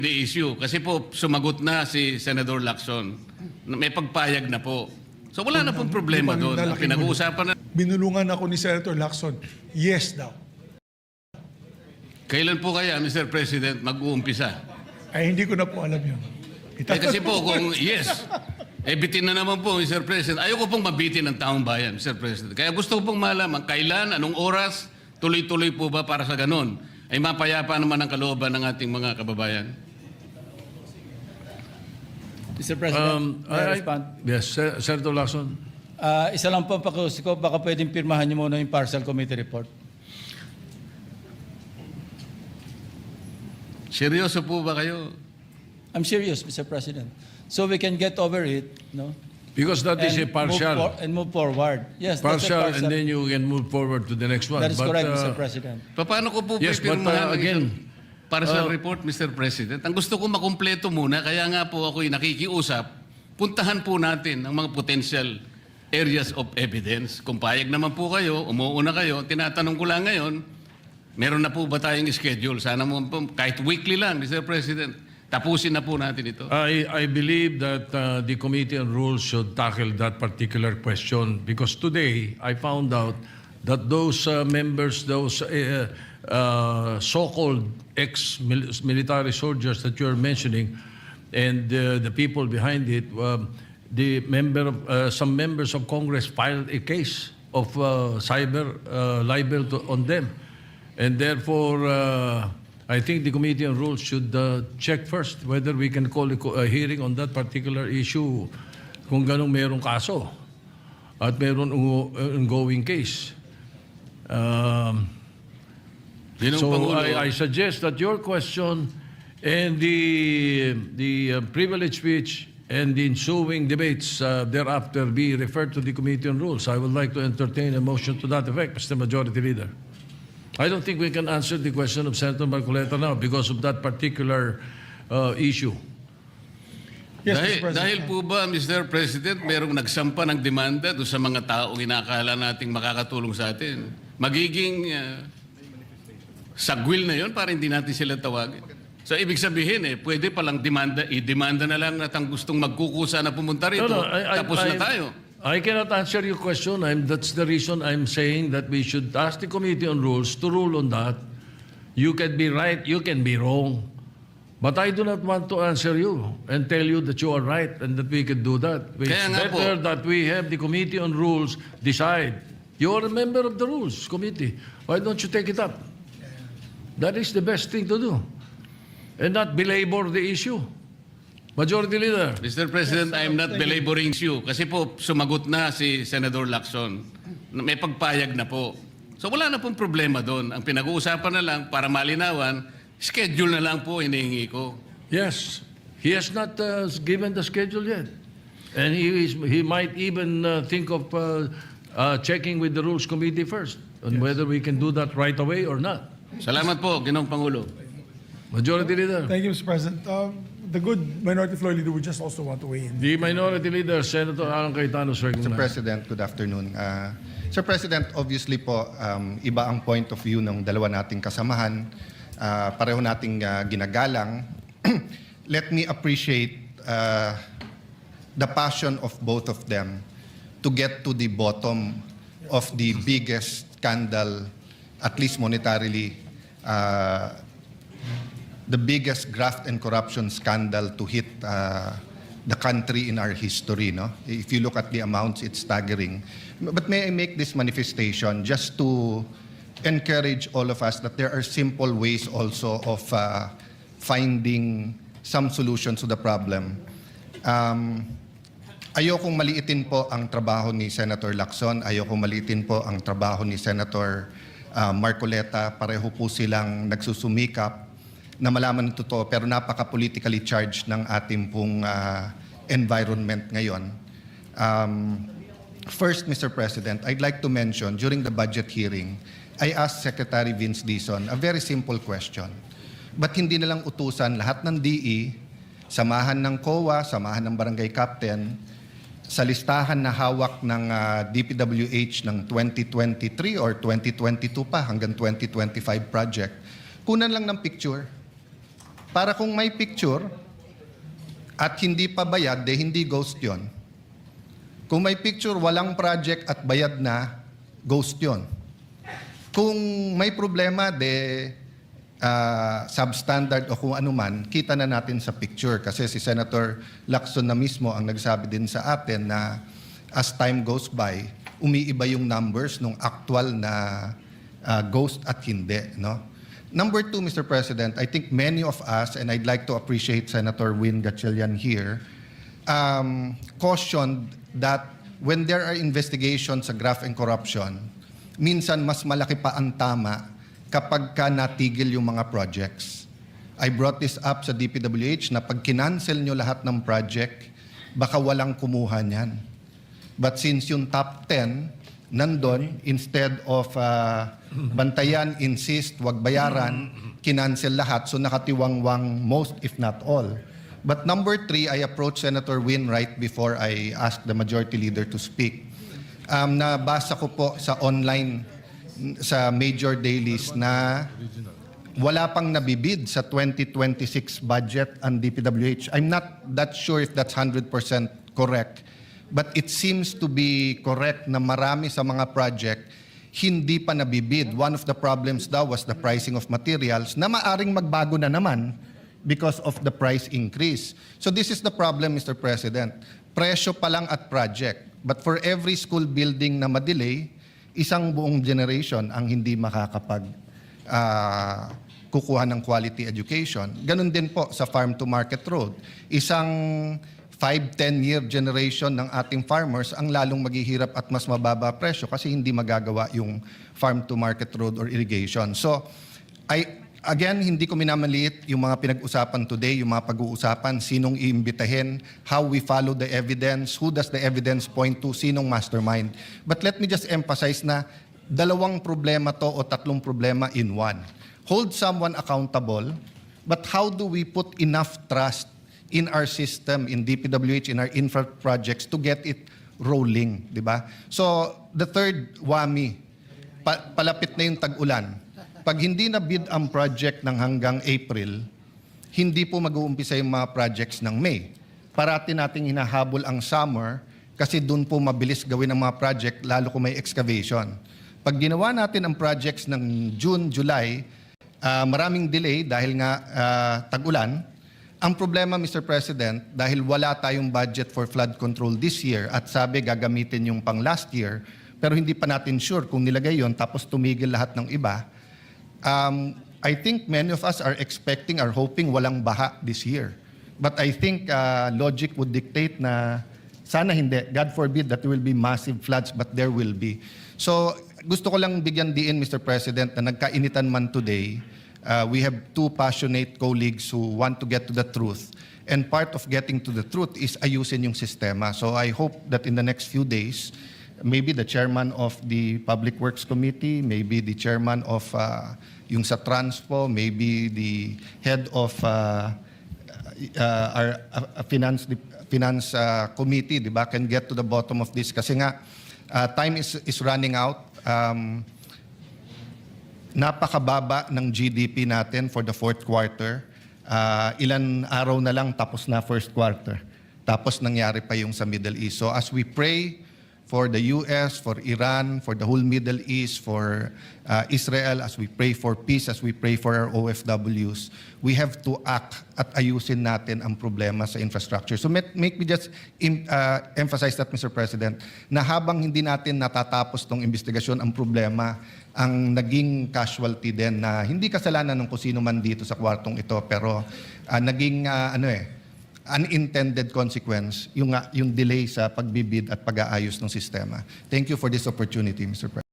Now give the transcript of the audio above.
the issue. Kasi po, sumagot na si Senator Lacson. May pagpayag na po. So wala na pong problema doon. Ang pinag-uusapan na... Binulungan ako ni Senator Lacson. Yes daw. Kailan po kaya, Mr. President, mag-uumpisa? Ay, hindi ko na po alam yun. Kasi po, kung yes, bitin na naman po, Mr. President. Ayoko pong mabitin ng taong bayan, Mr. President. Kaya gusto ko pong malaman, kailan, anong oras, tuloy-tuloy po ba para sa ganon? Ay mapayapa naman ang kalooban ng ating mga kababayan. Mr. President, may I respond? Yes, Senator Lacson. Isa lang po ang pakiusap ko, baka pwedeng pirmahan niyo muna yung partial committee report. Seryoso po ba kayo? I'm serious, Mr. President. So we can get over it, no? Because that is a partial. And move forward. Yes, that's a Partial, partial. and then you can move forward to the next one. That is correct, Mr. President. Paano ko po Yes, but, pipirmahan again, para sa report, Mr. President? Ang gusto ko makumpleto muna, kaya nga po ako'y nakikiusap, puntahan po natin ang mga potential areas of evidence. Kung payag naman po kayo, umuuna kayo, tinatanong ko lang ngayon, meron na po ba tayong schedule? Sana mo po, kahit weekly lang, Mr. President, tapusin na po natin ito. I believe that the Committee on Rules should tackle that particular question because today I found out that those members, those so-called ex-military soldiers that you're mentioning and the people behind it, some members of Congress filed a case of cyber libel on them. And therefore, I think the Committee on Rules should check first whether we can call a hearing on that particular issue kung ganong merong kaso at meron ongoing case. So I suggest that your question and the privilege speech and the ensuing debates thereafter be referred to the Committee on Rules. I would like to entertain a motion to that effect, Mr. Majority Leader. I don't think we can answer the question of Senator Marcoleta now because of that particular issue. Yes, Mr. President. Dahil po ba, Mr. President, merong nagsampa ng demanda doon sa mga taong inakala nating makakatulong sa atin? Magiging sagwil na yon para hindi natin sila tawagin. So, ibig sabihin, pwede palang i-demanda na lang at ang gustong magkukusa na pumunta rito, tapos na tayo. I cannot answer your question. That's the reason I'm saying that we should ask the Committee on Rules to rule on that. You can be right, you can be wrong. But I do not want to answer you and tell you that you are right and that we can do that. It's better that we have the Committee on Rules decide. You are a member of the Rules Committee. Why don't you take it up? That is the best thing to do. And not belabor the issue. Majority Leader. Mr. President, I'm not belaboring you kasi po sumagot na si Senator Lacson. May pagpayag na po. So wala na pong problema doon. Ang pinag-uusapan na lang para malinawan, schedule na lang po hinihingi ko. Yes. He has not given the schedule yet. And he might even think of checking with the Rules Committee first on whether we can do that right away or not. Salamat po, Ginoong Pangulo. Majority Leader. Thank you, Mr. President. The good Minority Floor Leader would just also want to weigh in. The Minority Leader, Senator Alan Cayetano, Mr. recognized. President, good afternoon. Sir President, obviously po, iba ang point of view ng dalawa nating kasamahan. Pareho nating ginagalang. Let me appreciate the passion of both of them to get to the bottom of the biggest scandal, at least monetarily, the biggest graft and corruption scandal to hit the country in our history. No? If you look at the amounts, it's staggering. But may I make this manifestation just to encourage all of us that there are simple ways also of finding some solutions to the problem. Ayokong maliitin po ang trabaho ni Senator Lacson. Ayokong maliitin po ang trabaho ni Senator Marcoleta. Pareho po silang nagsusumikap na malaman ng totoo, pero napaka-politically charged ng ating pong environment ngayon. First, Mr. President, I'd like to mention, during the budget hearing, I asked Secretary Vince Dizon a very simple question. Ba't hindi nalang utusan lahat ng DE, samahan ng COA, samahan ng barangay captain, sa listahan na hawak ng DPWH ng 2023 or 2022 pa hanggang 2025 project, kunan lang ng picture. Para kung may picture at hindi pa bayad, hindi ghost yon. Kung may picture, walang project at bayad na, ghost yon. Kung may problema, substandard o kung ano man, kita na natin sa picture. Kasi si Senator Lacson na mismo ang nagsabi din sa atin na as time goes by, umiiba yung numbers ng actual na ghost at hindi. No? Number two, Mr. President, I think many of us, and I'd like to appreciate Senator Win Gatchalian here, cautioned that when there are investigations sa graft and corruption, minsan mas malaki pa ang tama kapag ka natigil yung mga projects. I brought this up sa DPWH na pag kinancel nyo lahat ng project, baka walang kumuha niyan. But since yung top 10, nandun, instead of bantayan, insist, wag bayaran, kinancel lahat, so nakatiwangwang most if not all. But number 3, I approached Senator Win right before I asked the majority leader to speak. Nabasa ko po sa online, sa major dailies na wala pang nabibid sa 2026 budget ang DPWH. I'm not that sure if that's 100% correct, but it seems to be correct na marami sa mga project hindi pa nabibid. One of the problems daw was the pricing of materials na maaring magbago na naman because of the price increase. So this is the problem, Mr. President. Presyo pa lang at project. But for every school building na madelay, isang buong generation ang hindi makakapag kukuha ng quality education. Ganun din po sa farm to market road. Isang 5-10 year generation ng ating farmers ang lalong maghihirap at mas mababa presyo kasi hindi magagawa yung farm to market road or irrigation. So, again, hindi ko minamaliit yung mga pinag-usapan today, yung mga pag-uusapan, sinong iimbitahin, how we follow the evidence, who does the evidence point to, sinong mastermind. But let me just emphasize na 2 problema to o 3 problema in one. Hold someone accountable, but how do we put enough trust in our system, in DPWH, in our infra projects to get it rolling, di ba? So, the third whammy, palapit na yung tag-ulan. Pag hindi na bid ang project ng hanggang April, hindi po mag-uumpisa yung mga projects ng May. Parati nating hinahabol ang summer kasi doon po mabilis gawin ang mga project lalo kung may excavation. Pag ginawa natin ang projects ng June, July, maraming delay dahil nga tag-ulan. Ang problema, Mr. President, dahil wala tayong budget for flood control this year at sabi gagamitin yung pang last year, pero hindi pa natin sure kung nilagay yon tapos tumigil lahat ng iba, I think many of us are expecting, are hoping walang baha this year. But I think logic would dictate na sana hindi. God forbid that there will be massive floods, but there will be. So gusto ko lang bigyan diin, Mr. President, na nagkainitan man today, we have 2 passionate colleagues who want to get to the truth. And part of getting to the truth is ayusin yung sistema. So I hope that in the next few days, maybe the chairman of the Public Works Committee, maybe the chairman of yung sa Transpo, maybe the head of our finance committee, di ba, can get to the bottom of this. Kasi nga, time is running out. Napakababa ng GDP natin for the 4th quarter. Ilan araw na lang tapos na 1st quarter. Tapos nangyari pa yung sa Middle East. So as we pray for the US, for Iran, for the whole Middle East, for Israel, as we pray for peace, as we pray for our OFWs, we have to act at ayusin natin ang problema sa infrastructure. So make me just emphasize that, Mr. President, na habang hindi natin natatapos tong investigasyon, ang problema, ang naging casualty din na hindi kasalanan ng kusino man dito sa kwartong ito, pero naging unintended consequence yung delay sa pagbibid at pag-aayos ng sistema. Thank you for this opportunity, Mr. President.